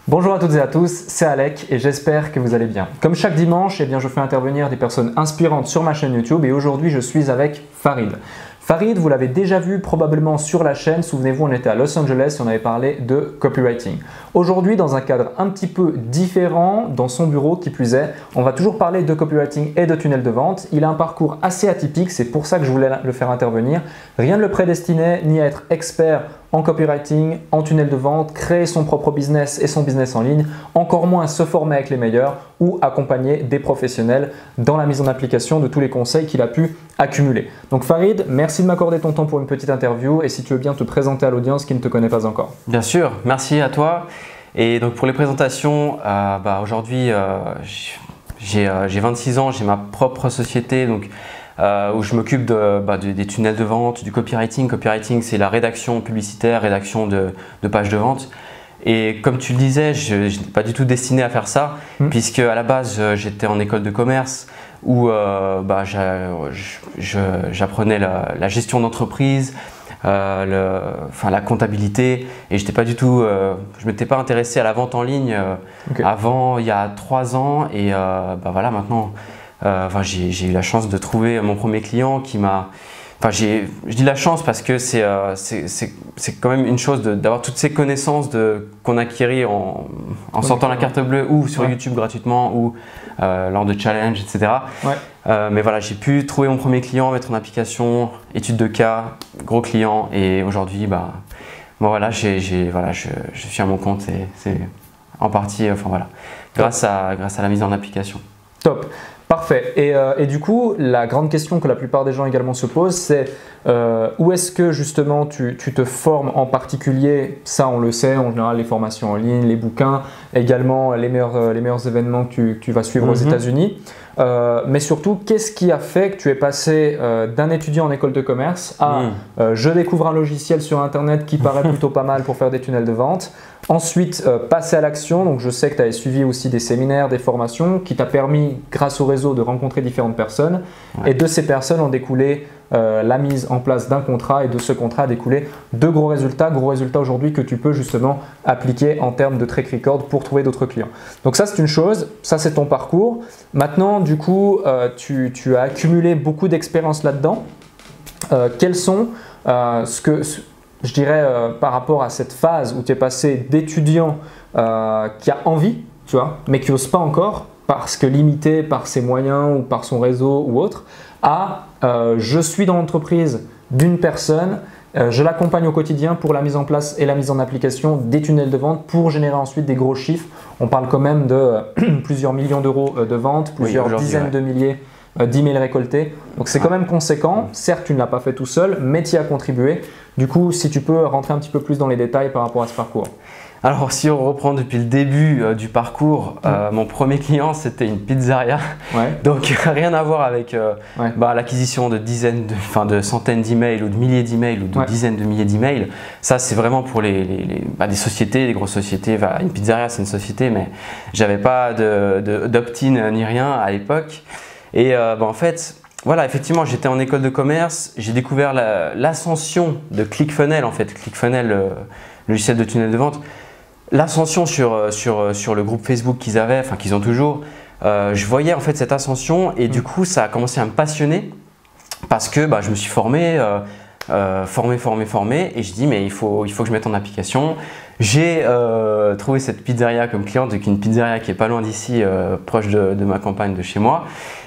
Bonjour à toutes et à tous, c'est Alec et j'espère que vous allez bien. Comme chaque dimanche, je fais intervenir des personnes inspirantes sur ma chaîne YouTube et aujourd'hui je suis avec Farid. Farid, vous l'avez déjà vu probablement sur la chaîne, souvenez-vous on était à Los Angeles et on avait parlé de copywriting. Aujourd'hui dans un cadre un petit peu différent, dans son bureau qui plus est, on va toujours parler de copywriting et de tunnel de vente. Il a un parcours assez atypique, c'est pour ça que je voulais le faire intervenir. Rien ne le prédestinait ni à être expert en copywriting, en tunnel de vente, créer son propre business et son business en ligne, encore moins se former avec les meilleurs ou accompagner des professionnels dans la mise en application de tous les conseils qu'il a pu accumuler. Donc Farid, merci de m'accorder ton temps pour une petite interview et si tu veux bien te présenter à l'audience qui ne te connaît pas encore. Bien sûr, merci à toi. Et donc pour les présentations, aujourd'hui j'ai 26 ans, j'ai ma propre société où je m'occupe des tunnels de vente, du copywriting. Copywriting, c'est la rédaction publicitaire, rédaction de pages de vente. Et comme tu le disais, je n'étais pas du tout destiné à faire ça, puisque à la base, j'étais en école de commerce où j'apprenais la gestion d'entreprise, la comptabilité, et je m'étais pas intéressé à la vente en ligne avant il y a 3 ans. Et maintenant, j'ai eu la chance de trouver mon premier client qui m'a… je dis la chance parce que c'est quand même une chose d'avoir toutes ces connaissances qu'on acquérit en sortant la carte bleue ou sur YouTube gratuitement ou lors de challenges, etc. Mais voilà, j'ai pu trouver mon premier client, mettre en application, étude de cas, gros client, et aujourd'hui, je suis à mon compte et c'est en partie grâce à la mise en application. Top. Parfait. Et du coup, la grande question que la plupart des gens également se posent, c'est où est-ce que justement tu te formes en particulier? Ça, on le sait, en général, les formations en ligne, les bouquins, également les meilleurs événements que tu vas suivre aux États-Unis. Mais surtout, qu'est-ce qui a fait que tu es passé d'un étudiant en école de commerce à je découvre un logiciel sur Internet qui paraît plutôt pas mal pour faire des tunnels de vente. Ensuite, passer à l'action. Donc, je sais que tu avais suivi aussi des séminaires, des formations qui t'a permis, grâce au réseau, de rencontrer différentes personnes. Et de ces personnes ont découlé la mise en place d'un contrat et de ce contrat a découlé de gros résultats aujourd'hui que tu peux justement appliquer en termes de track record pour trouver d'autres clients. Donc ça, c'est une chose. Ça, c'est ton parcours. Maintenant, du coup, tu as accumulé beaucoup d'expérience là-dedans. Quels sont je dirais par rapport à cette phase où tu es passé d'étudiant qui a envie, tu vois, mais qui n'ose pas encore parce que limité par ses moyens ou par son réseau ou autre, à je suis dans l'entreprise d'une personne, je l'accompagne au quotidien pour la mise en place et la mise en application des tunnels de vente pour générer ensuite des gros chiffres. On parle quand même de plusieurs millions d'euros de ventes, plusieurs dizaines de milliers d'emails récoltés. Donc c'est quand même conséquent. Certes, tu ne l'as pas fait tout seul, mais tu y as contribué. Du coup, si tu peux rentrer un petit peu plus dans les détails par rapport à ce parcours. Alors, si on reprend depuis le début du parcours, mon premier client, c'était une pizzeria. Donc, rien à voir avec l'acquisition de centaines d'emails ou de milliers d'emails ou de dizaines de milliers d'emails. Ça, c'est vraiment pour des sociétés, des grosses sociétés. Une pizzeria, c'est une société, mais j'avais pas d'opt-in ni rien à l'époque. Et en fait, voilà, effectivement, j'étais en école de commerce. J'ai découvert l'ascension de ClickFunnels, en fait. ClickFunnels, le logiciel de tunnel de vente. L'ascension sur le groupe Facebook qu'ils avaient, qu'ils ont toujours, je voyais en fait cette ascension et du coup ça a commencé à me passionner parce que je me suis formé et je dis mais il faut que je mette en application. J'ai trouvé cette pizzeria comme cliente, donc une pizzeria qui est pas loin d'ici, proche de ma campagne, de chez moi.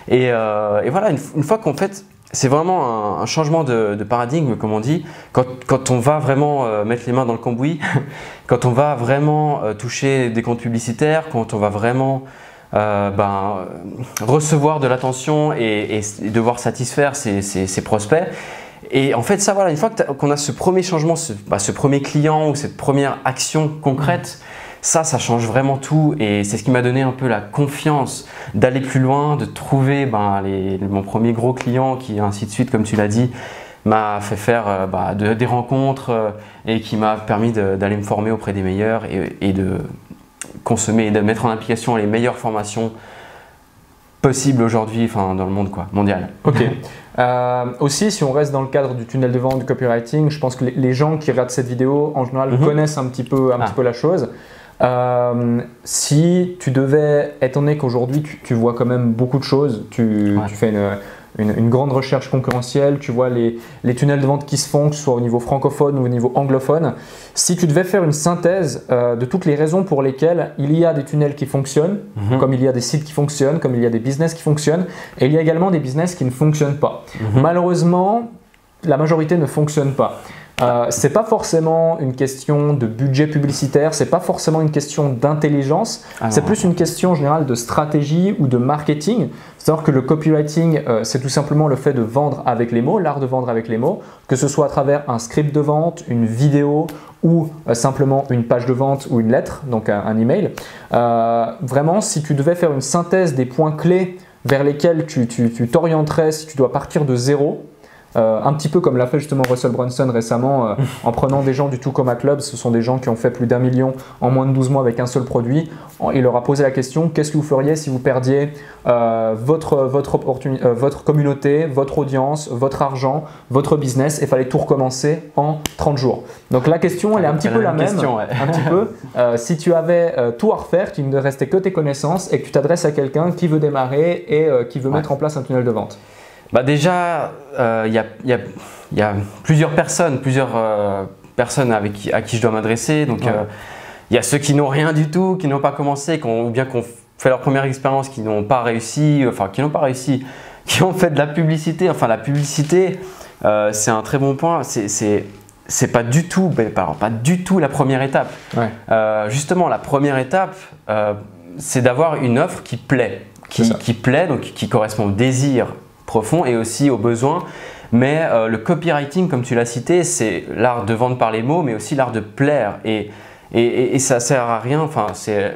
Et voilà, une fois qu'en fait c'est vraiment un changement de paradigme, comme on dit, quand on va vraiment mettre les mains dans le cambouis, quand on va vraiment toucher des comptes publicitaires, quand on va vraiment recevoir de l'attention et devoir satisfaire ses prospects. Et en fait, ça, voilà, une fois qu'on a ce premier changement, ce premier client ou cette première action concrète, ça change vraiment tout et c'est ce qui m'a donné un peu la confiance d'aller plus loin, de trouver mon premier gros client qui, ainsi de suite, comme tu l'as dit, m'a fait faire des rencontres et qui m'a permis d'aller me former auprès des meilleurs et de consommer et de mettre en application les meilleures formations possibles aujourd'hui dans le monde mondial. Ok. Aussi, si on reste dans le cadre du tunnel de vente, du copywriting, je pense que les gens qui regardent cette vidéo en général connaissent un petit peu la chose. Si tu devais, étant donné qu'aujourd'hui tu vois quand même beaucoup de choses, tu fais une grande recherche concurrentielle, tu vois les tunnels de vente qui se font, que ce soit au niveau francophone ou au niveau anglophone. Si tu devais faire une synthèse de toutes les raisons pour lesquelles il y a des tunnels qui fonctionnent, comme il y a des sites qui fonctionnent, comme il y a des business qui fonctionnent, et il y a également des business qui ne fonctionnent pas. Malheureusement, la majorité ne fonctionne pas. C'est pas forcément une question de budget publicitaire, c'est pas forcément une question d'intelligence, c'est plus une question en général de stratégie ou de marketing. C'est-à-dire que le copywriting, c'est tout simplement le fait de vendre avec les mots, l'art de vendre avec les mots, que ce soit à travers un script de vente, une vidéo ou simplement une page de vente ou une lettre, donc un email. Vraiment, si tu devais faire une synthèse des points clés vers lesquels tu t'orienterais si tu dois partir de zéro, un petit peu comme l'a fait justement Russell Brunson récemment en prenant des gens du Tucoma Club. Ce sont des gens qui ont fait plus d'1 million en moins de 12 mois avec un seul produit. Il leur a posé la question: qu'est-ce que vous feriez si vous perdiez votre communauté, votre audience, votre argent, votre business, et il fallait tout recommencer en 30 jours. Donc la question, elle est un petit peu la même. Un petit peu. Si tu avais tout à refaire, qu'il ne restait que tes connaissances et que tu t'adresses à quelqu'un qui veut démarrer et qui veut mettre en place un tunnel de vente. Bah déjà, y a plusieurs personnes à qui je dois m'adresser. Donc, y a ceux qui n'ont rien du tout, qui n'ont pas commencé, ou bien qui ont fait leur première expérience, qui n'ont pas réussi, qui ont fait de la publicité. Enfin, la publicité, c'est un très bon point. C'est pas du tout la première étape. Justement, la première étape, c'est d'avoir une offre qui plaît, donc qui correspond au désir profond et aussi aux besoins. Mais le copywriting, comme tu l'as cité, c'est l'art de vendre par les mots, mais aussi l'art de plaire. Et ça sert à rien. Enfin,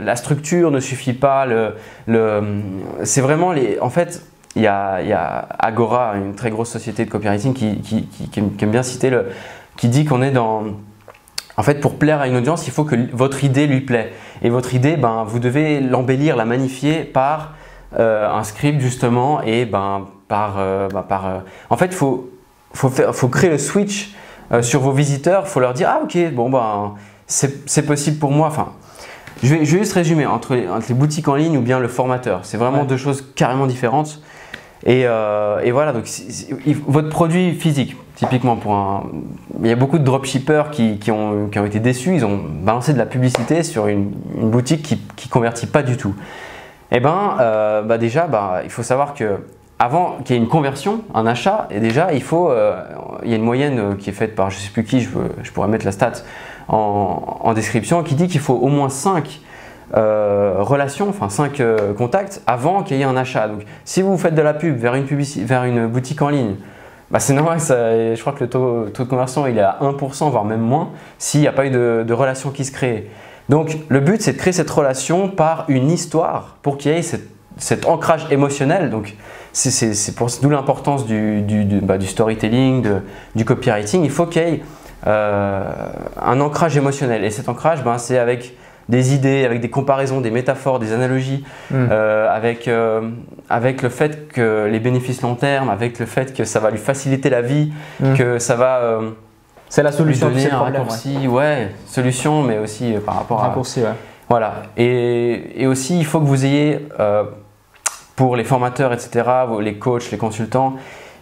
la structure ne suffit pas. C'est vraiment en fait, il y a Agora, une très grosse société de copywriting qui aime bien citer qui dit qu'on est dans… En fait, pour plaire à une audience, il faut que votre idée lui plaît. Et votre idée, vous devez l'embellir, la magnifier par un script justement et en fait, il faut créer le switch sur vos visiteurs. Il faut leur dire: ah ok, c'est possible pour moi. Enfin, je vais juste résumer entre les boutiques en ligne ou bien le formateur. C'est vraiment deux choses carrément différentes. Et voilà, donc votre produit physique, typiquement il y a beaucoup de dropshippers qui ont été déçus. Ils ont balancé de la publicité sur une boutique qui convertit pas du tout. Déjà, il faut savoir que avant qu'il y ait une conversion, un achat, et déjà il y a une moyenne qui est faite par je ne sais plus qui, je pourrais mettre la stat en description, qui dit qu'il faut au moins 5 relations, enfin 5 contacts avant qu'il y ait un achat. Donc si vous faites de la pub vers une boutique en ligne, c'est normal que je crois que le taux de conversion il est à 1%, voire même moins, s'il n'y a pas eu de relation qui se crée. Donc le but, c'est de créer cette relation par une histoire pour qu'il y ait cet ancrage émotionnel. Donc c'est d'où l'importance du storytelling, du copywriting. Il faut qu'il y ait un ancrage émotionnel. Et cet ancrage, c'est avec des idées, avec des comparaisons, des métaphores, des analogies, avec le fait que les bénéfices long terme, avec le fait que ça va lui faciliter la vie, que ça va… c'est la solution de ces problèmes. Raccourci, solution, mais aussi par rapport à… Raccourci, Voilà. Et aussi, il faut que vous ayez… pour les formateurs, etc., les coachs, les consultants,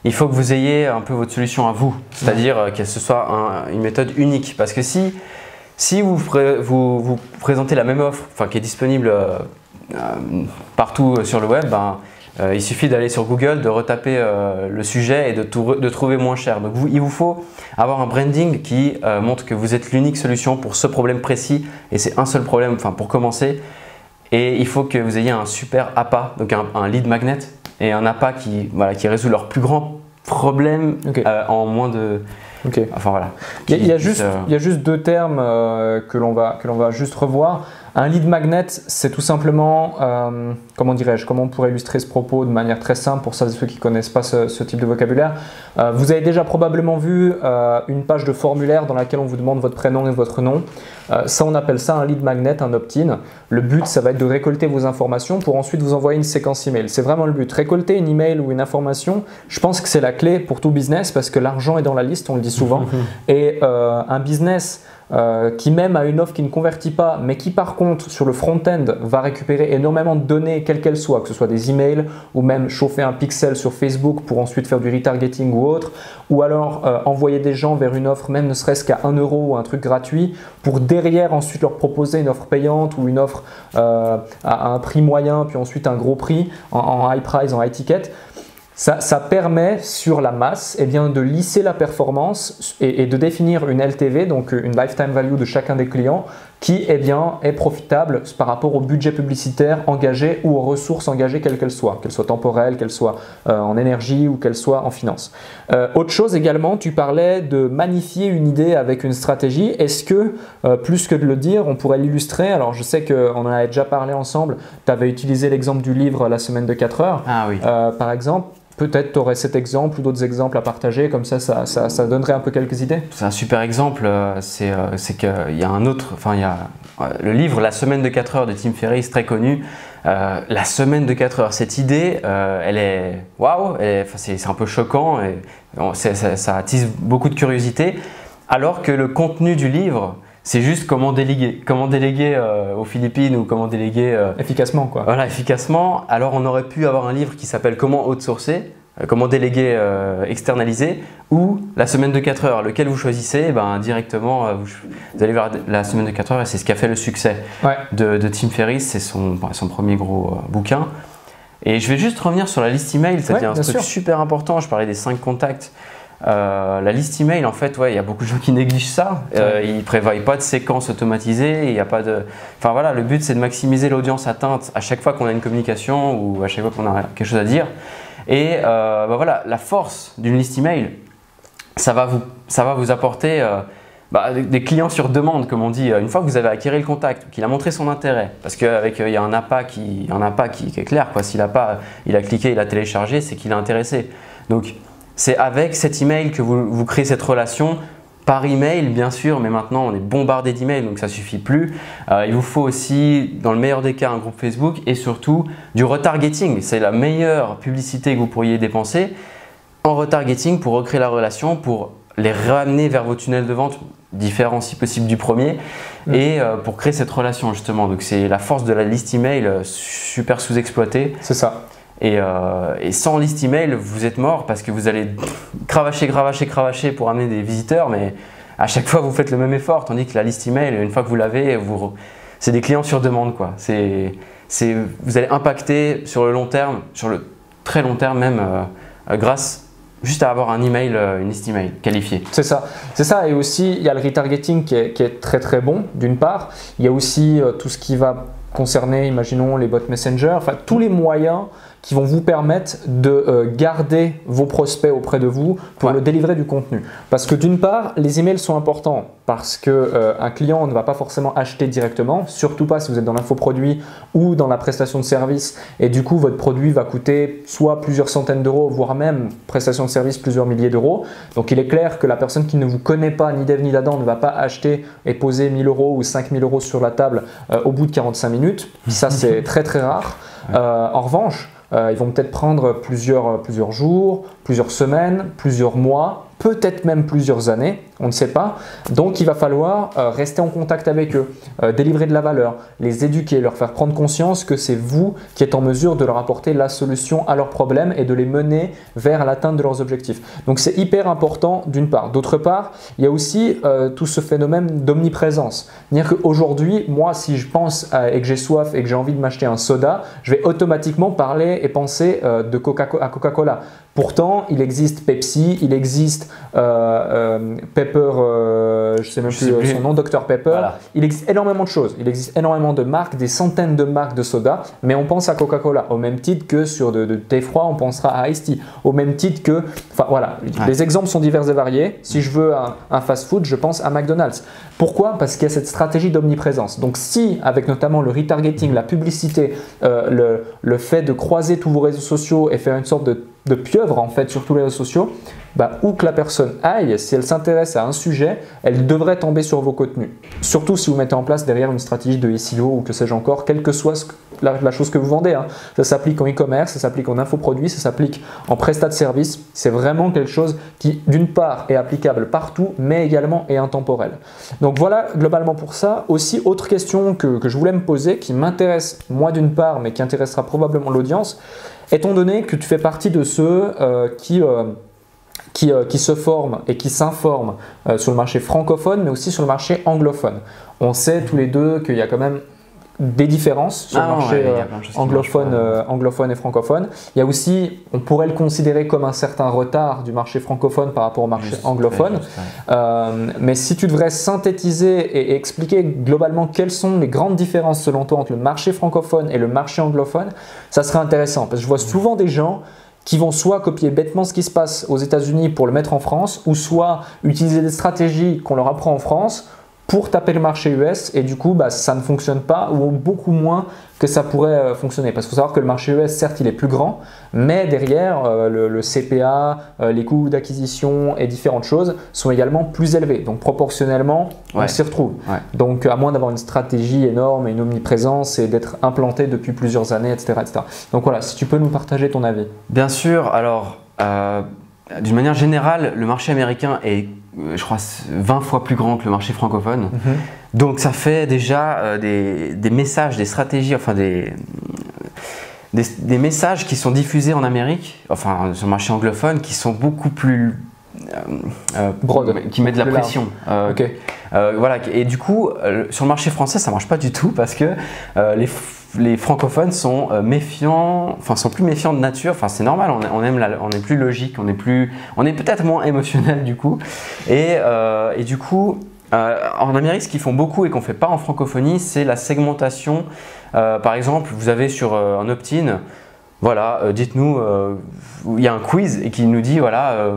il faut que vous ayez un peu votre solution à vous, c'est-à-dire que ce soit une méthode unique. Parce que si vous présentez la même offre, qui est disponible partout sur le web, il suffit d'aller sur Google, de retaper le sujet et de trouver moins cher. Donc il vous faut avoir un branding qui montre que vous êtes l'unique solution pour ce problème précis, et c'est un seul problème pour commencer. Et il faut que vous ayez un super appât, donc un lead magnet et un appât qui résout leurs plus grands problèmes en moins de… Enfin voilà. Il y a juste deux termes que l'on va juste revoir. Un lead magnet, c'est tout simplement, comment on pourrait illustrer ce propos de manière très simple pour ceux qui ne connaissent pas ce type de vocabulaire. Vous avez déjà probablement vu une page de formulaire dans laquelle on vous demande votre prénom et votre nom. Ça, on appelle ça un lead magnet, un opt-in. Le but, ça va être de récolter vos informations pour ensuite vous envoyer une séquence email. C'est vraiment le but. Récolter une email ou une information, je pense que c'est la clé pour tout business parce que l'argent est dans la liste, on le dit souvent. Et un business qui même a une offre qui ne convertit pas, mais qui par contre sur le front-end va récupérer énormément de données, quelles qu'elles soient, que ce soit des emails ou même chauffer un pixel sur Facebook pour ensuite faire du retargeting ou autre, ou alors envoyer des gens vers une offre même ne serait-ce qu'à 1 euro ou un truc gratuit pour derrière ensuite leur proposer une offre payante ou une offre à un prix moyen puis ensuite un gros prix en high price, en high ticket. Ça permet sur la masse de lisser la performance et de définir une LTV, donc une lifetime value de chacun des clients qui est profitable par rapport au budget publicitaire engagé ou aux ressources engagées quelles qu'elles soient temporelles, qu'elles soient en énergie ou qu'elles soient en finance. Autre chose également, tu parlais de magnifier une idée avec une stratégie. Est-ce que, plus que de le dire, on pourrait l'illustrer? Alors je sais qu'on en avait déjà parlé ensemble, tu avais utilisé l'exemple du livre La semaine de 4 heures, par exemple. Peut-être tu aurais cet exemple ou d'autres exemples à partager, comme ça donnerait un peu quelques idées. C'est un super exemple, c'est qu'il y a un autre, il y a le livre La semaine de 4 heures de Tim Ferriss, très connu. La semaine de 4 heures, cette idée, elle est waouh, c'est un peu choquant et ça attise beaucoup de curiosité, alors que le contenu du livre, c'est juste comment déléguer aux Philippines ou comment déléguer efficacement quoi. Voilà, efficacement. Alors on aurait pu avoir un livre qui s'appelle Comment outsourcer, comment déléguer, externaliser, ou La semaine de 4 heures. Lequel vous choisissez, directement vous allez vers La semaine de 4 heures et c'est ce qui a fait le succès de Tim Ferriss. C'est son premier gros bouquin. Et je vais juste revenir sur la liste email, c'est-à-dire un truc super important. Je parlais des 5 contacts. La liste email, en fait, il y a beaucoup de gens qui négligent ça. Ils ne prévoient pas de séquence automatisée. Il y a pas de. Enfin voilà, le but c'est de maximiser l'audience atteinte à chaque fois qu'on a une communication ou à chaque fois qu'on a quelque chose à dire. Et voilà, la force d'une liste email, ça va vous apporter des clients sur demande, comme on dit. Une fois que vous avez acquis le contact, qu'il a montré son intérêt, parce qu'avec il y a un appât qui est clair, quoi. S'il a cliqué, il a téléchargé, c'est qu'il est intéressé. Donc c'est avec cet email que vous créez cette relation, par email bien sûr, mais maintenant on est bombardé d'emails donc ça ne suffit plus. Il vous faut aussi, dans le meilleur des cas, un groupe Facebook et surtout du retargeting. C'est la meilleure publicité que vous pourriez dépenser en retargeting pour recréer la relation, pour les ramener vers vos tunnels de vente, différents si possible du premier, et pour créer cette relation justement. Donc c'est la force de la liste email, super sous-exploitée. C'est ça. Et sans liste email, vous êtes mort parce que vous allez cravacher pour amener des visiteurs, mais à chaque fois vous faites le même effort. Tandis que la liste email, une fois que vous l'avez, c'est des clients sur demande, quoi. Vous allez impacter sur le long terme, sur le très long terme même, grâce juste à avoir un email, une liste email qualifiée. C'est ça. Et aussi il y a le retargeting qui est très très bon d'une part. Il y a aussi tout ce qui va concerner, imaginons, les bots Messenger, enfin tous les moyens qui vont vous permettre de garder vos prospects auprès de vous pour le délivrer du contenu. Parce que d'une part, les emails sont importants parce qu'un client ne va pas forcément acheter directement, surtout pas si vous êtes dans l'infoproduit ou dans la prestation de service et du coup votre produit va coûter soit plusieurs centaines d'euros, voire même prestation de service plusieurs milliers d'euros. Donc il est clair que la personne qui ne vous connaît pas ni d'Ève ni d'Adam ne va pas acheter et poser 1000 euros ou 5000 euros sur la table au bout de 45 minutes. Ça c'est très très rare. En revanche, ils vont peut-être prendre plusieurs jours, plusieurs semaines, plusieurs mois, peut-être même plusieurs années, on ne sait pas. Donc il va falloir rester en contact avec eux, délivrer de la valeur, les éduquer, leur faire prendre conscience que c'est vous qui êtes en mesure de leur apporter la solution à leurs problèmes et de les mener vers l'atteinte de leurs objectifs. Donc c'est hyper important d'une part. D'autre part, il y a aussi tout ce phénomène d'omniprésence. C'est-à-dire qu'aujourd'hui, moi si je pense et que j'ai soif et que j'ai envie de m'acheter un soda, je vais automatiquement parler et penser à Coca-Cola. Pourtant, il existe Pepsi, il existe Pepper, je ne sais même plus son nom, Dr Pepper. Voilà. Il existe énormément de choses. Il existe énormément de marques, des centaines de marques de soda, mais on pense à Coca-Cola. Au même titre que sur de thé froid, on pensera à Ice Tea. Au même titre que… Enfin voilà, les exemples sont divers et variés. Si je veux un fast-food, je pense à McDonald's. Pourquoi? Parce qu'il y a cette stratégie d'omniprésence. Donc si, avec notamment le retargeting, la publicité, le fait de croiser tous vos réseaux sociaux et faire une sorte de pieuvre en fait sur tous les réseaux sociaux, où que la personne aille, si elle s'intéresse à un sujet, elle devrait tomber sur vos contenus. Surtout si vous mettez en place derrière une stratégie de SEO ou que sais-je encore, quelle que soit la chose que vous vendez. Hein. Ça s'applique en e-commerce, ça s'applique en infoproduit, ça s'applique en prestat de service. C'est vraiment quelque chose qui, d'une part, est applicable partout, mais également est intemporel. Donc voilà globalement pour ça. Aussi, autre question que je voulais me poser, qui m'intéresse moi d'une part, mais qui intéressera probablement l'audience, étant donné que tu fais partie de ceux qui se forment et qui s'informent sur le marché francophone, mais aussi sur le marché anglophone. On sait tous les deux qu'il y a quand même des différences sur le marché anglophone et francophone. Il y a aussi, on pourrait le considérer comme un certain retard du marché francophone par rapport au marché anglophone. Mais si tu devrais synthétiser et expliquer globalement quelles sont les grandes différences selon toi entre le marché francophone et le marché anglophone, ça serait intéressant. Parce que je vois souvent des gens qui vont soit copier bêtement ce qui se passe aux États-Unis pour le mettre en France, ou soit utiliser des stratégies qu'on leur apprend en France pour taper le marché US, et du coup ça ne fonctionne pas, ou beaucoup moins que ça pourrait fonctionner. Parce qu'il faut savoir que le marché US, certes, il est plus grand, mais derrière, le CPA, les coûts d'acquisition et différentes choses sont également plus élevés. Donc proportionnellement, on s'y retrouve. Donc à moins d'avoir une stratégie énorme et une omniprésence et d'être implanté depuis plusieurs années, etc., etc. Donc voilà, si tu peux nous partager ton avis. Bien sûr. Alors, d'une manière générale, le marché américain est, je crois, 20 fois plus grand que le marché francophone. Donc ça fait déjà des messages, des stratégies, enfin des messages qui sont diffusés en Amérique, enfin sur le marché anglophone, qui sont beaucoup plus qui mettent de la pression. Voilà. Et du coup, sur le marché français, ça marche pas du tout parce que les francophones sont méfiants, enfin sont plus méfiants de nature. Enfin c'est normal, on est plus logique, on est peut-être moins émotionnel du coup. Et du coup, en Amérique, ce qu'ils font beaucoup et qu'on fait pas en francophonie, c'est la segmentation. Par exemple, vous avez sur un opt-in, voilà, dites-nous, il y a un quiz et qui nous dit voilà,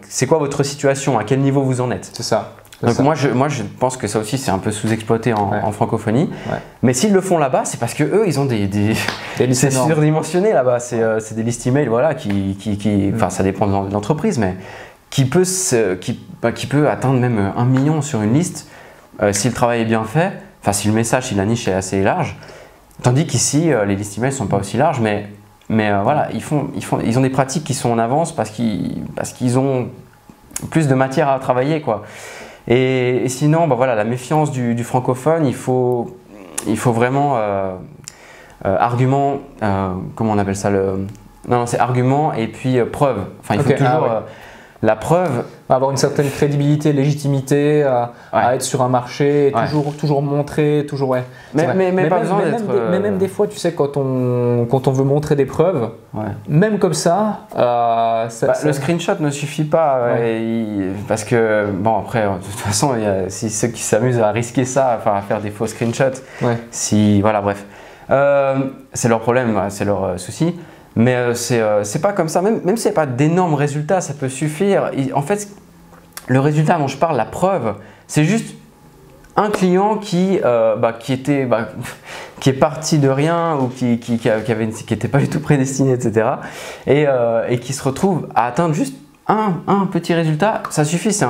c'est quoi votre situation, à quel niveau vous en êtes. C'est ça. Donc moi je pense que ça aussi c'est un peu sous-exploité en francophonie. Mais s'ils le font là-bas, c'est parce que eux ils ont c'est surdimensionné là-bas. C'est des listes email, voilà, enfin ça dépend de l'entreprise, mais qui peut atteindre même 1 million sur une liste si le travail est bien fait, enfin si le message, si la niche est assez large. Tandis qu'ici les listes email ne sont pas aussi larges, mais voilà, ils ont des pratiques qui sont en avance parce qu'ils ont plus de matière à travailler, quoi. Et sinon, voilà, la méfiance du francophone, il faut vraiment argument, comment on appelle ça, non, c'est argument et puis preuve. Enfin, il faut toujours la preuve. Avoir une certaine crédibilité, légitimité, à être sur un marché, et toujours montrer, toujours Mais pas besoin d'être. Mais même des fois, tu sais, quand on veut montrer des preuves, même comme ça, le screenshot ne suffit pas, parce que bon après, de toute façon, il y a ceux qui s'amusent à risquer ça, enfin à faire des faux screenshots, voilà, bref, c'est leur problème, c'est leur souci. Mais c'est pas comme ça, même s'il n'y a pas d'énormes résultats, ça peut suffire. En fait, le résultat dont je parle, la preuve, c'est juste un client qui est parti de rien ou qui n'était pas du tout prédestiné, etc. Et qui se retrouve à atteindre juste un petit résultat, ça suffit, c'est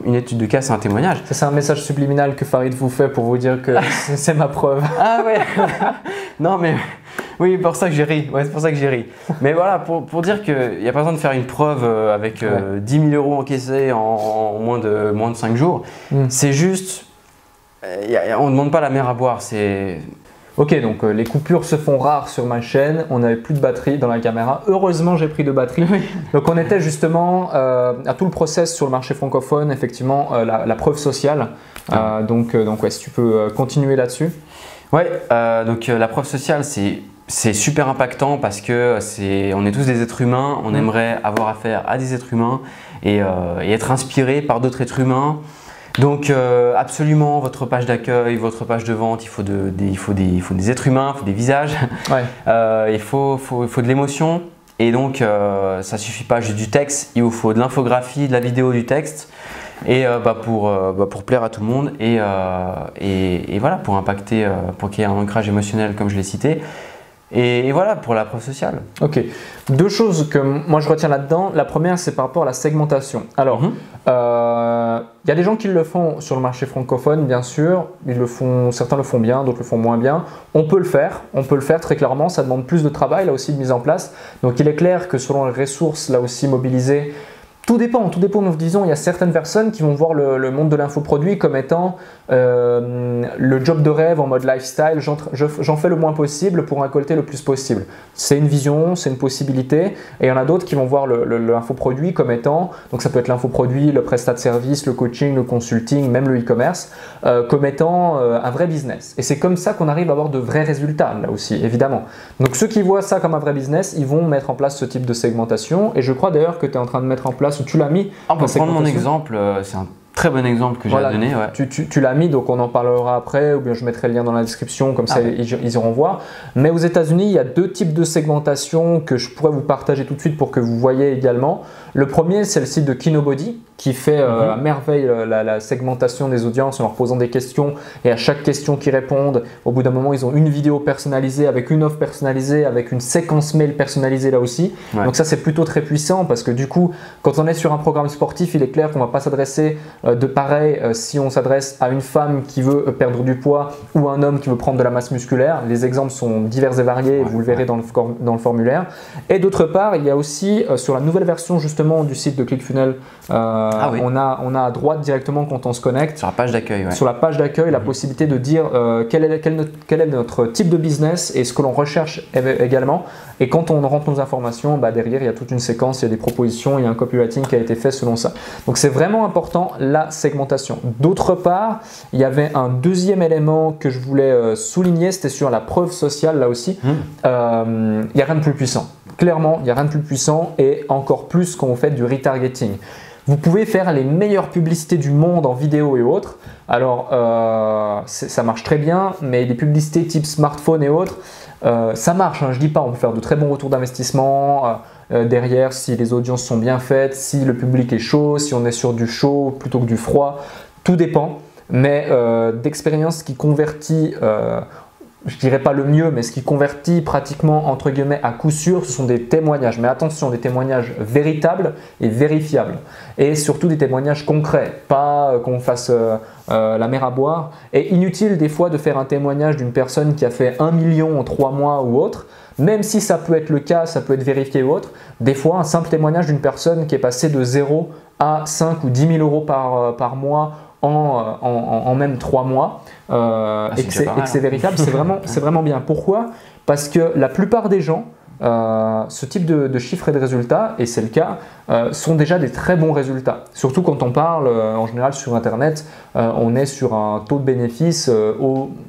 une étude de cas, c'est un témoignage. C'est un message subliminal que Farid vous fait pour vous dire que c'est ma preuve. Ah ouais. Non mais oui, c'est pour ça que j'ai ri. Ouais, c'est pour ça que j'ai ri. Mais voilà, pour dire qu'il n'y a pas besoin de faire une preuve avec 10 000 € encaissés en moins de 5 jours. C'est juste, on ne demande pas la mer à boire. Ok, donc les coupures se font rares sur ma chaîne, on n'avait plus de batterie dans la caméra. Heureusement, j'ai pris de batterie. Donc on était justement à tout le process sur le marché francophone, effectivement, la preuve sociale. Donc si tu peux continuer là-dessus. Oui, donc la preuve sociale, c'est super impactant parce que on est tous des êtres humains, on aimerait avoir affaire à des êtres humains et être inspiré par d'autres êtres humains. Donc absolument, votre page d'accueil, votre page de vente, il faut des êtres humains, il faut des visages, il faut de l'émotion. Et donc ça ne suffit pas juste du texte, il vous faut de l'infographie, de la vidéo, du texte. Et pour plaire à tout le monde et voilà, pour impacter, pour qu'il y ait un ancrage émotionnel comme je l'ai cité. Et voilà pour la preuve sociale. Ok. Deux choses que moi je retiens là-dedans. La première, c'est par rapport à la segmentation. Alors, y a des gens qui le font sur le marché francophone, bien sûr. Certains le font bien, d'autres le font moins bien. On peut le faire très clairement. Ça demande plus de travail, là aussi, de mise en place. Donc, il est clair que selon les ressources, là aussi, mobilisées, tout dépend, nous disons, il y a certaines personnes qui vont voir le monde de l'infoproduit comme étant le job de rêve en mode lifestyle, j'en fais le moins possible pour récolter le plus possible. C'est une vision, c'est une possibilité, et il y en a d'autres qui vont voir l'infoproduit comme étant, donc ça peut être l'infoproduit, le prestat de service, le coaching, le consulting, même le e-commerce, comme étant un vrai business. Et c'est comme ça qu'on arrive à avoir de vrais résultats, là aussi, évidemment. Donc ceux qui voient ça comme un vrai business, ils vont mettre en place ce type de segmentation, et je crois d'ailleurs que tu es en train de mettre en place, ou tu l'as mis. On peut prendre mon exemple, c'est un très bon exemple que j'ai à donner. Ouais. Tu l'as mis, donc on en parlera après, ou bien je mettrai le lien dans la description, comme ça ils iront voir. Mais aux États-Unis, il y a deux types de segmentation que je pourrais vous partager tout de suite pour que vous voyez également. Le premier, c'est le site de Kinobody qui fait à merveille la segmentation des audiences en leur posant des questions, et à chaque question qu'ils répondent, au bout d'un moment, ils ont une vidéo personnalisée avec une offre personnalisée, avec une séquence mail personnalisée là aussi. Ouais. Donc ça, c'est plutôt très puissant parce que du coup, quand on est sur un programme sportif, il est clair qu'on ne va pas s'adresser de pareil si on s'adresse à une femme qui veut perdre du poids ou un homme qui veut prendre de la masse musculaire. Les exemples sont divers et variés, vous le verrez dans le formulaire. Et d'autre part, il y a aussi sur la nouvelle version justement du site de ClickFunnels, on a à droite directement quand on se connecte. Sur la page d'accueil. Ouais. Sur la page d'accueil, la possibilité de dire quel est notre type de business et ce que l'on recherche également. Et quand on rentre nos informations, derrière, il y a toute une séquence, il y a des propositions, il y a un copywriting qui a été fait selon ça. Donc c'est vraiment important la segmentation. D'autre part, il y avait un deuxième élément que je voulais souligner, c'était sur la preuve sociale là aussi. Il n'y a rien de plus puissant. Clairement, il n'y a rien de plus puissant, et encore plus quand vous faites du retargeting. Vous pouvez faire les meilleures publicités du monde en vidéo et autres. Alors, ça marche très bien, mais les publicités type smartphone et autres, ça marche, hein, je ne dis pas, on peut faire de très bons retours d'investissement derrière si les audiences sont bien faites, si le public est chaud, si on est sur du chaud plutôt que du froid, tout dépend. Mais d'expérience qui convertit, je ne dirais pas le mieux, mais ce qui convertit pratiquement entre guillemets à coup sûr, ce sont des témoignages. Mais attention, des témoignages véritables et vérifiables. Et surtout des témoignages concrets, pas qu'on fasse la mer à boire. Et inutile des fois de faire un témoignage d'une personne qui a fait 1 million en 3 mois ou autre. Même si ça peut être le cas, ça peut être vérifié ou autre, des fois un simple témoignage d'une personne qui est passée de 0 à 5 ou 10 000 euros par mois en même 3 mois et que c'est véritable, c'est vraiment bien. Pourquoi? Parce que la plupart des gens, ce type de chiffres et de résultats, et c'est le cas, sont déjà des très bons résultats. Surtout quand on parle en général sur Internet, on est sur un taux de bénéfice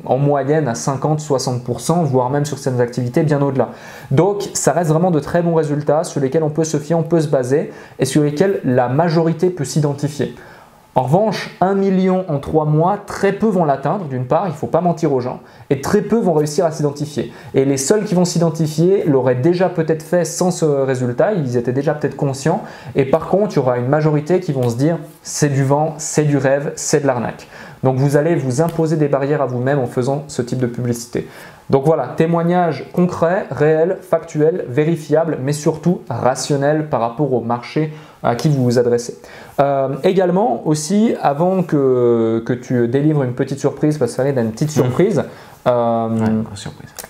en moyenne à 50-60%, voire même sur certaines activités bien au-delà. Donc ça reste vraiment de très bons résultats sur lesquels on peut se fier, on peut se baser et sur lesquels la majorité peut s'identifier. En revanche, 1 million en 3 mois, très peu vont l'atteindre, d'une part, il ne faut pas mentir aux gens, et très peu vont réussir à s'identifier. Et les seuls qui vont s'identifier l'auraient déjà peut-être fait sans ce résultat, ils étaient déjà peut-être conscients, et par contre, il y aura une majorité qui vont se dire « c'est du vent, c'est du rêve, c'est de l'arnaque ». Donc vous allez vous imposer des barrières à vous-même en faisant ce type de publicité. Donc voilà, témoignage concret, réel, factuel, vérifiable, mais surtout rationnel par rapport au marché à qui vous vous adressez. Également aussi, avant que tu délivres une petite surprise, parce que ça arrive à une petite surprise,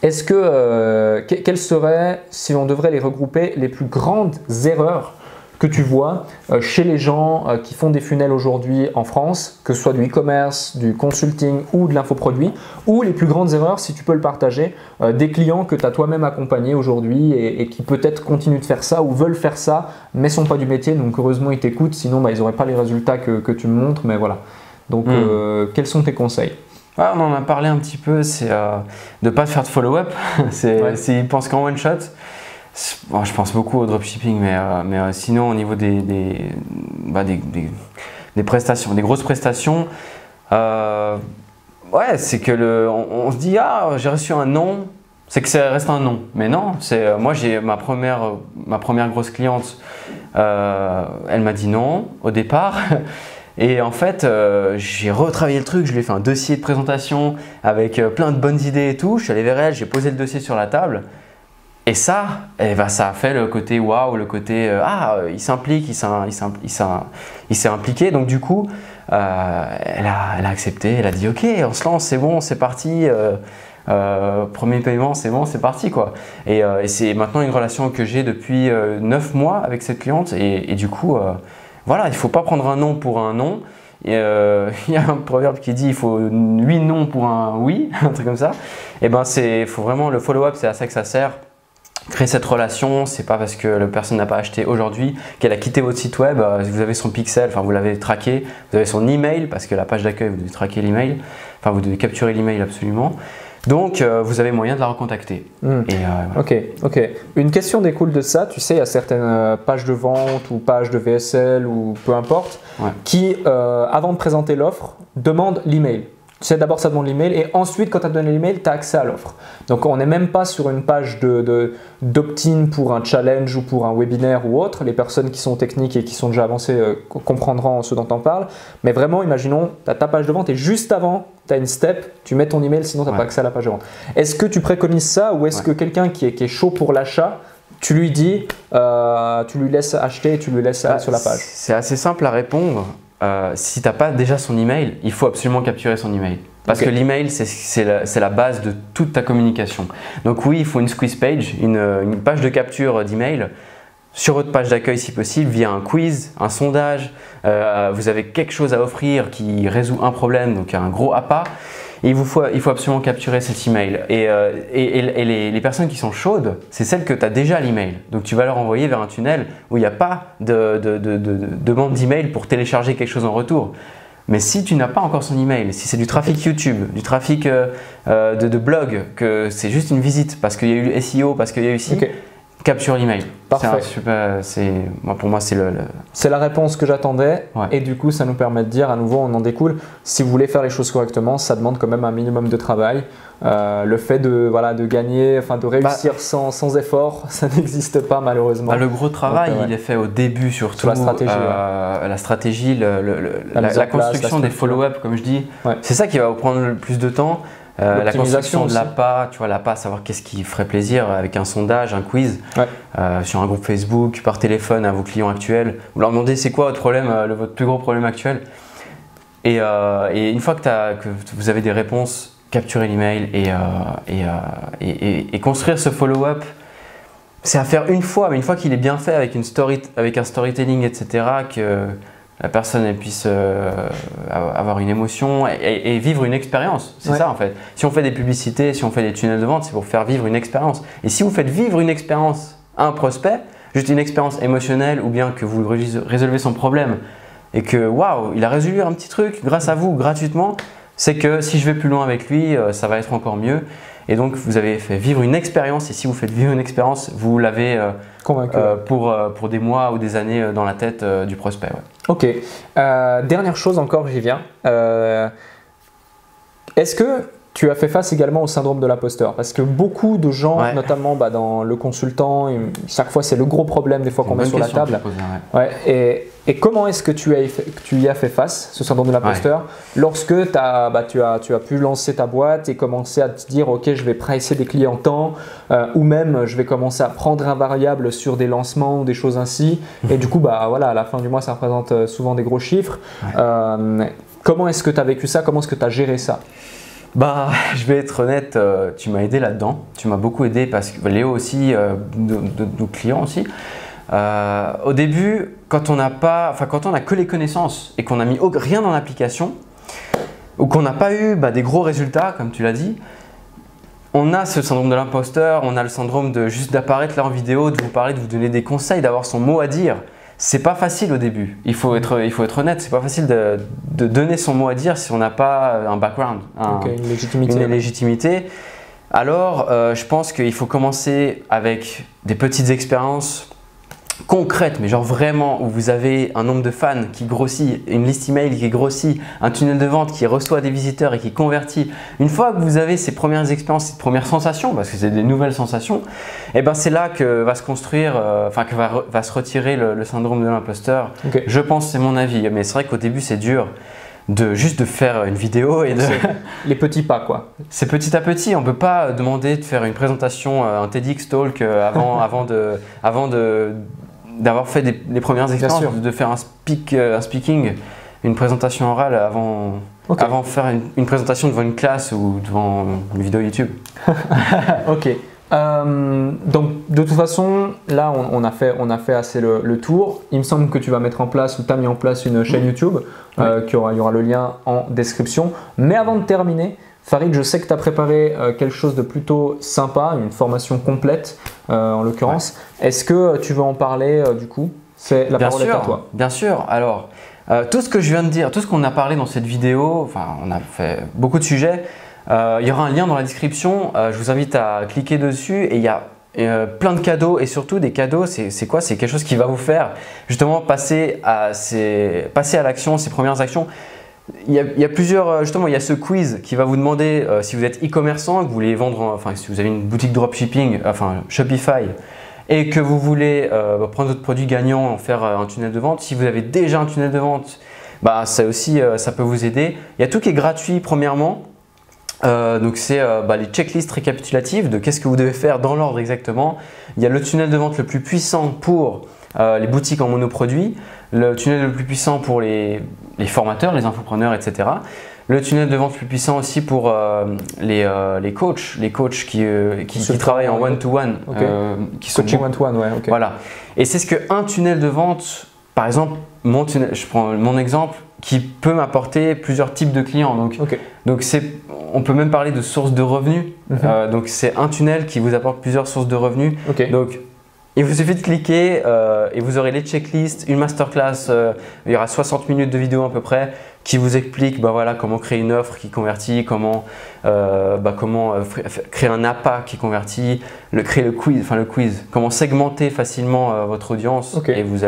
est-ce que, quelles seraient, si on devrait les regrouper, les plus grandes erreurs que tu vois chez les gens qui font des funnels aujourd'hui en France, que ce soit du e-commerce, du consulting ou de l'infoproduit, ou les plus grandes erreurs, si tu peux le partager, des clients que tu as toi-même accompagnés aujourd'hui et qui peut-être continuent de faire ça ou veulent faire ça, mais ne sont pas du métier, donc heureusement ils t'écoutent, sinon ils n'auraient pas les résultats que tu me montres, mais voilà. Donc quels sont tes conseils? On en a parlé un petit peu, c'est de ne pas faire de follow-up, ils pensent qu'en one shot. Bon, je pense beaucoup au dropshipping, mais sinon au niveau des prestations, des grosses prestations, c'est que on se dit j'ai reçu un non, c'est que ça reste un non. Mais non, moi j'ai ma première grosse cliente, elle m'a dit non au départ. Et en fait, j'ai retravaillé le truc, je lui ai fait un dossier de présentation avec plein de bonnes idées et tout. Je suis allé vers elle, j'ai posé le dossier sur la table. Et ça, ça a fait le côté waouh, le côté il s'implique, il s'est impliqué. Donc du coup, elle a accepté, elle a dit ok, on se lance, c'est bon, c'est parti. Premier paiement, c'est bon, c'est parti quoi. Et c'est maintenant une relation que j'ai depuis 9 mois avec cette cliente. Et du coup, voilà, il ne faut pas prendre un non pour un non. Il y a un proverbe qui dit il faut 8 non pour un oui, un truc comme ça. Et ben faut vraiment le follow-up, c'est à ça que ça sert. Créer cette relation, c'est pas parce que la personne n'a pas acheté aujourd'hui qu'elle a quitté votre site web. Vous avez son pixel, enfin vous l'avez traqué, vous avez son email parce que la page d'accueil, vous devez traquer l'email, enfin vous devez capturer l'email absolument. Donc vous avez moyen de la recontacter. Voilà. Ok. Une question découle de ça. Tu sais, il y a certaines pages de vente ou pages de VSL ou peu importe qui, avant de présenter l'offre, demandent l'email. Tu sais, d'abord ça demande l'email et ensuite quand tu as donné l'email, tu as accès à l'offre. Donc on n'est même pas sur une page d'opt-in pour un challenge ou pour un webinaire ou autre. Les personnes qui sont techniques et qui sont déjà avancées comprendront ce dont on parle. Mais vraiment, imaginons, tu as ta page de vente et juste avant, tu as une step, tu mets ton email, sinon tu n'as pas accès à la page de vente. Est-ce que tu préconises ça ou est-ce que quelqu'un qui est chaud pour l'achat, tu lui dis, tu lui laisses acheter et tu lui laisses aller sur la page? C'est assez simple à répondre. Si tu n'as pas déjà son email, il faut absolument capturer son email. Parce que l'email, c'est la base de toute ta communication. Donc oui, il faut une squeeze page, une page de capture d'email sur votre page d'accueil si possible, via un quiz, un sondage. Vous avez quelque chose à offrir qui résout un problème, donc un gros appât. Et il faut absolument capturer cet email. Et les personnes qui sont chaudes, c'est celles que tu as déjà l'email. Donc tu vas leur envoyer vers un tunnel où il n'y a pas de demande d'email pour télécharger quelque chose en retour. Mais si tu n'as pas encore son email, si c'est du trafic YouTube, du trafic de blog, que c'est juste une visite parce qu'il y a eu le SEO, parce qu'il y a eu ici, capture l'email. Parfait. Pour moi, c'est la réponse que j'attendais. Et du coup, ça nous permet de dire, à nouveau, on en découle. Si vous voulez faire les choses correctement, ça demande quand même un minimum de travail. Le fait de gagner, de réussir sans effort, ça n'existe pas malheureusement. Le gros travail, il est fait au début surtout. Sur la stratégie. La stratégie, la construction des follow-up, comme je dis. C'est ça qui va vous prendre le plus de temps. La construction de l'appât, tu vois, l'appât, savoir qu'est-ce qui ferait plaisir avec un sondage, un quiz, sur un groupe Facebook, par téléphone à vos clients actuels. Vous leur demandez c'est quoi votre problème, votre plus gros problème actuel. Et une fois que vous avez des réponses, capturez l'email et construire ce follow-up. C'est à faire une fois, mais une fois qu'il est bien fait avec un storytelling, etc., que la personne elle puisse avoir une émotion et vivre une expérience. C'est ça en fait. Si on fait des publicités, si on fait des tunnels de vente, c'est pour faire vivre une expérience. Et si vous faites vivre une expérience à un prospect, juste une expérience émotionnelle ou bien que vous résolvez son problème et que waouh, il a résolu un petit truc grâce à vous gratuitement, c'est que si je vais plus loin avec lui, ça va être encore mieux. Et donc, vous avez fait vivre une expérience et si vous faites vivre une expérience, vous l'avez pour des mois ou des années dans la tête du prospect. Ok. Dernière chose encore, j'y viens. Est-ce que tu as fait face également au syndrome de l'imposteur? Parce que beaucoup de gens, notamment dans le consultant, chaque fois c'est le gros problème des fois qu'on met sur la table. Et comment est-ce que tu y as fait face, ce syndrome de l'imposteur, lorsque tu as pu lancer ta boîte et commencer à te dire ok, je vais pricer des clients tant, ou même je vais commencer à prendre un variable sur des lancements ou des choses ainsi, et du coup à la fin du mois ça représente souvent des gros chiffres. Comment est-ce que tu as vécu ça? Comment est-ce que tu as géré ça? Je vais être honnête, tu m'as aidé là-dedans. Tu m'as beaucoup aidé parce que Léo aussi, de nos clients aussi. Au début, quand on a que les connaissances et qu'on n'a mis rien dans l'application ou qu'on n'a pas eu des gros résultats, comme tu l'as dit, on a ce syndrome de l'imposteur, on a le syndrome juste d'apparaître là en vidéo, de vous parler, de vous donner des conseils, d'avoir son mot à dire. C'est pas facile au début, il faut être honnête, c'est pas facile de donner son mot à dire si on n'a pas un background, une légitimité. Alors, je pense qu'il faut commencer avec des petites expériences, concrète, mais genre vraiment où vous avez un nombre de fans qui grossit, une liste email qui grossit, un tunnel de vente qui reçoit des visiteurs et qui convertit, une fois que vous avez ces premières expériences, ces premières sensations, parce que c'est des nouvelles sensations, et ben c'est là que va se construire, que va se retirer le syndrome de l'imposteur. Okay. Je pense, c'est mon avis, mais c'est vrai qu'au début c'est dur. Juste de faire une vidéo et les petits pas quoi. C'est petit à petit, on ne peut pas demander de faire une présentation, un TEDx Talk avant d'avoir fait les premières expériences, de faire un speaking, une présentation orale avant de faire une présentation devant une classe ou devant une vidéo YouTube. Ok. Donc de toute façon, là on a fait assez le tour. Il me semble que tu vas mettre en place ou tu as mis en place une chaîne YouTube, il y aura le lien en description. Mais avant de terminer, Farid, je sais que tu as préparé quelque chose de plutôt sympa, une formation complète en l'occurrence. Est-ce que tu veux en parler du coup? La parole est à toi. Bien sûr. Alors, tout ce que je viens de dire, tout ce qu'on a parlé dans cette vidéo, enfin on a fait beaucoup de sujets. Il y aura un lien dans la description, je vous invite à cliquer dessus et il y a plein de cadeaux et surtout des cadeaux, c'est quoi? C'est quelque chose qui va vous faire justement passer à l'action, ces premières actions. Il y a plusieurs, justement il y a ce quiz qui va vous demander si vous êtes e-commerçant, que vous voulez vendre, si vous avez une boutique dropshipping, Shopify, et que vous voulez prendre votre produit gagnant, en faire un tunnel de vente. Si vous avez déjà un tunnel de vente, ça aussi ça peut vous aider. Il y a tout qui est gratuit premièrement. Donc c'est les checklists récapitulatives de qu'est-ce que vous devez faire dans l'ordre exactement. Il y a le tunnel de vente le plus puissant pour les boutiques en monoproduit, le tunnel le plus puissant pour les formateurs, les infopreneurs, etc. Le tunnel de vente le plus puissant aussi pour les coachs qui travaillent en one-to-one. Qui sont one-to-one, ouais. Okay. Voilà. Et c'est ce qu'un tunnel de vente, par exemple, je prends mon exemple, qui peut m'apporter plusieurs types de clients. Donc on peut même parler de sources de revenus. Donc c'est un tunnel qui vous apporte plusieurs sources de revenus. Donc il vous suffit de cliquer et vous aurez les checklists, une masterclass, il y aura 60 minutes de vidéo à peu près qui vous explique comment créer une offre qui convertit, comment créer un appât qui convertit, créer le quiz, comment segmenter facilement votre audience et vous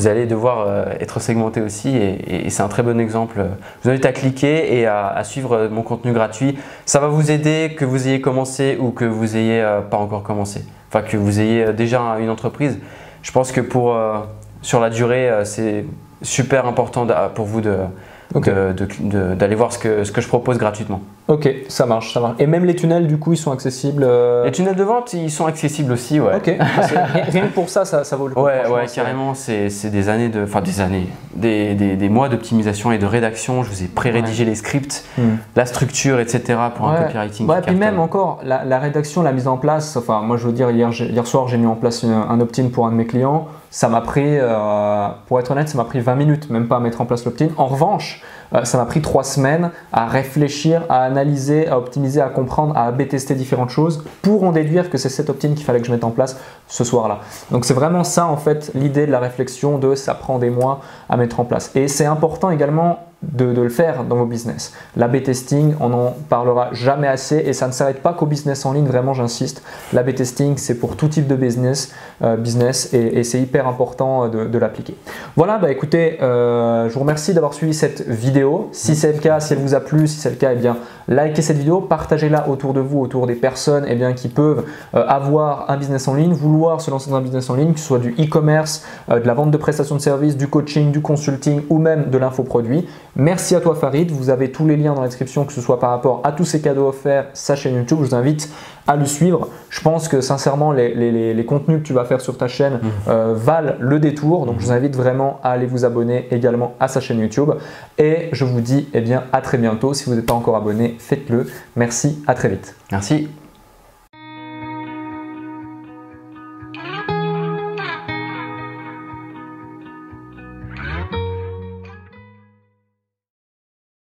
allez devoir être segmenté aussi et c'est un très bon exemple. Je vous invite à cliquer et à suivre mon contenu gratuit. Ça va vous aider que vous ayez commencé ou que vous n'ayez pas encore commencé. Enfin, que vous ayez déjà une entreprise. Je pense que sur la durée, c'est super important pour vous d'aller voir ce que je propose gratuitement. Ok, ça marche. Et même les tunnels, du coup, ils sont accessibles Les tunnels de vente, ils sont accessibles aussi, ouais. Ok, rien que pour ça vaut le coup. Ouais, carrément, c'est des années des mois d'optimisation et de rédaction. Je vous ai pré-rédigé les scripts, la structure, etc. pour un copywriting. Ouais, puis même encore, la rédaction, la mise en place, moi je veux dire, hier soir, j'ai mis en place un opt-in pour un de mes clients. Ça m'a pris, pour être honnête, ça m'a pris 20 minutes, même pas à mettre en place l'opt-in. En revanche, ça m'a pris 3 semaines à réfléchir, à analyser, à optimiser, à comprendre, à A/B tester différentes choses pour en déduire que c'est cet opt-in qu'il fallait que je mette en place ce soir-là. Donc c'est vraiment ça en fait l'idée de la réflexion ça prend des mois à mettre en place. Et c'est important également de le faire dans vos business. L'A/B testing, on n'en parlera jamais assez et ça ne s'arrête pas qu'au business en ligne, vraiment j'insiste. L'A/B testing, c'est pour tout type de business et c'est hyper important de l'appliquer. Voilà, écoutez, je vous remercie d'avoir suivi cette vidéo. Si c'est le cas, si elle vous a plu, si c'est le cas, likez cette vidéo, partagez-la autour de vous, autour des personnes qui peuvent avoir un business en ligne, vouloir se lancer dans un business en ligne, que ce soit du e-commerce, de la vente de prestations de services, du coaching, du consulting ou même de l'infoproduit. Merci à toi Farid, vous avez tous les liens dans la description, que ce soit par rapport à tous ces cadeaux offerts, sa chaîne YouTube, je vous invite à le suivre. Je pense que sincèrement les contenus que tu vas faire sur ta chaîne valent le détour, donc je vous invite vraiment à aller vous abonner également à sa chaîne YouTube et je vous dis à très bientôt. Si vous n'êtes pas encore abonné, faites-le. Merci, à très vite. Merci.